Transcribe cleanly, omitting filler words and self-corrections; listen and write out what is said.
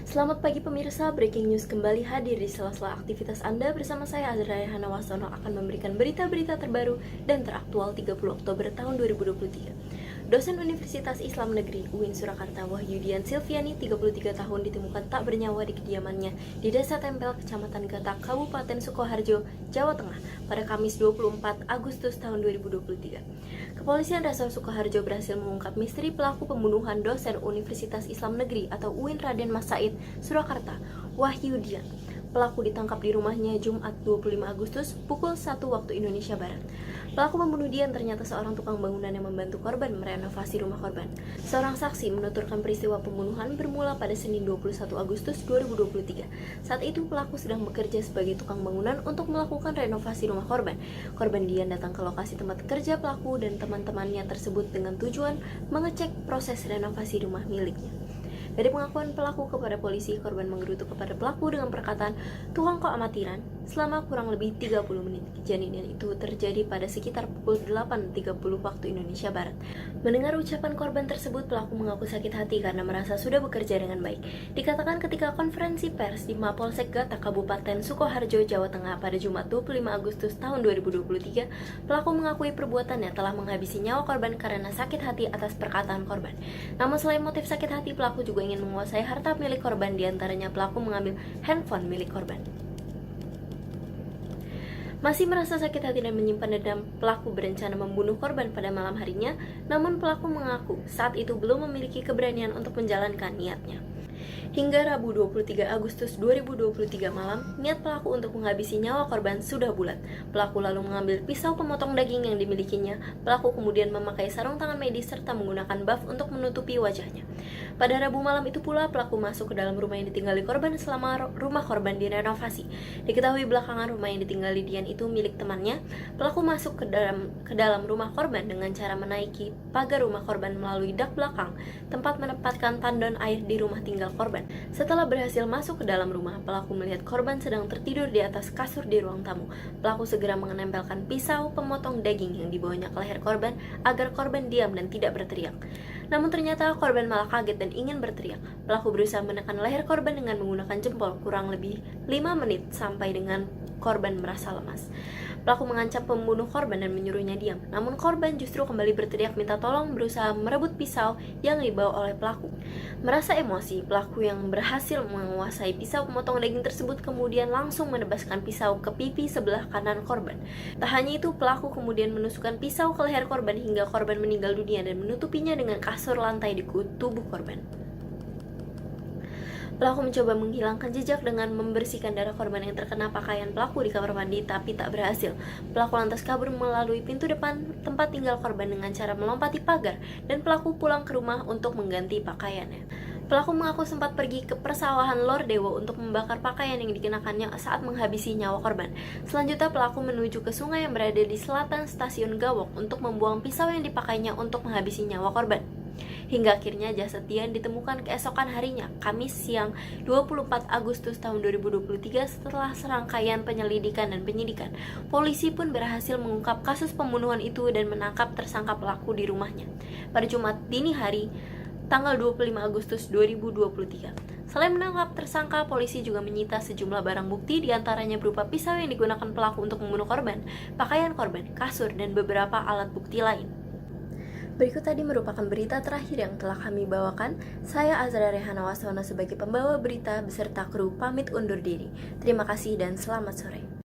Selamat pagi pemirsa, breaking news kembali hadir di sela-sela aktivitas Anda bersama saya Azra Rehana Wasono akan memberikan berita-berita terbaru dan teraktual 30 Oktober tahun 2023. Dosen Universitas Islam Negeri UIN Surakarta Wahyudian Silviani, 33 tahun, ditemukan tak bernyawa di kediamannya di Desa Tempel, Kecamatan Gatak, Kabupaten Sukoharjo, Jawa Tengah pada Kamis 24 Agustus tahun 2023. Kepolisian Resor Sukoharjo berhasil mengungkap misteri pelaku pembunuhan dosen Universitas Islam Negeri atau UIN Raden Mas Said Surakarta Wahyudian. Pelaku ditangkap di rumahnya Jumat 25 Agustus pukul 1 waktu Indonesia Barat. Pelaku pembunuh Dian ternyata seorang tukang bangunan yang membantu korban merenovasi rumah korban. Seorang saksi menuturkan peristiwa pembunuhan bermula pada Senin 21 Agustus 2023. Saat itu pelaku sedang bekerja sebagai tukang bangunan untuk melakukan renovasi rumah korban. Korban Dian datang ke lokasi tempat kerja pelaku dan teman-temannya tersebut dengan tujuan mengecek proses renovasi rumah miliknya. Dari pengakuan pelaku kepada polisi, korban menggerutu kepada pelaku dengan perkataan, "Tukang kok amatiran?" selama kurang lebih 30 menit. Kejadian itu terjadi pada sekitar pukul 8.30 waktu Indonesia Barat. Mendengar ucapan korban tersebut, pelaku mengaku sakit hati karena merasa sudah bekerja dengan baik. Dikatakan ketika konferensi pers di Mapolsek Gatak, Kabupaten Sukoharjo, Jawa Tengah pada Jumat 25 Agustus tahun 2023, pelaku mengakui perbuatannya telah menghabisi nyawa korban karena sakit hati atas perkataan korban. Namun selain motif sakit hati, pelaku juga ingin menguasai harta milik korban, diantaranya pelaku mengambil handphone milik korban. Masih merasa sakit hati dan menyimpan dendam, pelaku berencana membunuh korban pada malam harinya, namun pelaku mengaku saat itu belum memiliki keberanian untuk menjalankan niatnya. Hingga Rabu 23 Agustus 2023 malam, niat pelaku untuk menghabisi nyawa korban sudah bulat. Pelaku lalu mengambil pisau pemotong daging yang dimilikinya. Pelaku kemudian memakai sarung tangan medis serta menggunakan buff untuk menutupi wajahnya. Pada Rabu malam itu pula, pelaku masuk ke dalam rumah yang ditinggali korban selama rumah korban direnovasi. Diketahui belakangan rumah yang ditinggali Dian itu milik temannya. Pelaku masuk ke dalam rumah korban dengan cara menaiki pagar rumah korban melalui dak belakang, tempat menempatkan tandon air di rumah tinggal korban. Setelah berhasil masuk ke dalam rumah, pelaku melihat korban sedang tertidur di atas kasur di ruang tamu. Pelaku segera menempelkan pisau pemotong daging yang dibawanya ke leher korban agar korban diam dan tidak berteriak. Namun ternyata korban malah kaget dan ingin berteriak. Pelaku berusaha menekan leher korban dengan menggunakan jempol kurang lebih 5 menit sampai dengan korban merasa lemas. Pelaku mengancam pembunuh korban dan menyuruhnya diam. Namun korban justru kembali berteriak minta tolong, berusaha merebut pisau yang dibawa oleh pelaku. Merasa emosi, pelaku yang berhasil menguasai pisau pemotong daging tersebut kemudian langsung menebaskan pisau ke pipi sebelah kanan korban. Tak hanya itu, pelaku kemudian menusukkan pisau ke leher korban hingga korban meninggal dunia dan menutupinya dengan kasur lantai di tubuh korban. Pelaku mencoba menghilangkan jejak dengan membersihkan darah korban yang terkena pakaian pelaku di kamar mandi, tapi tak berhasil. Pelaku lantas kabur melalui pintu depan tempat tinggal korban dengan cara melompati pagar, dan pelaku pulang ke rumah untuk mengganti pakaiannya. Pelaku mengaku sempat pergi ke persawahan Lordewo untuk membakar pakaian yang dikenakannya saat menghabisi nyawa korban. Selanjutnya pelaku menuju ke sungai yang berada di selatan stasiun Gawok untuk membuang pisau yang dipakainya untuk menghabisi nyawa korban. Hingga akhirnya jasad Dian ditemukan keesokan harinya, Kamis siang 24 Agustus tahun 2023 setelah serangkaian penyelidikan dan penyidikan. Polisi pun berhasil mengungkap kasus pembunuhan itu dan menangkap tersangka pelaku di rumahnya pada Jumat dini hari tanggal 25 Agustus 2023. Selain menangkap tersangka, polisi juga menyita sejumlah barang bukti, diantaranya berupa pisau yang digunakan pelaku untuk membunuh korban, pakaian korban, kasur, dan beberapa alat bukti lain. Berikut tadi merupakan berita terakhir yang telah kami bawakan. Saya Azra Rehana Wasono sebagai pembawa berita beserta kru pamit undur diri. Terima kasih dan selamat sore.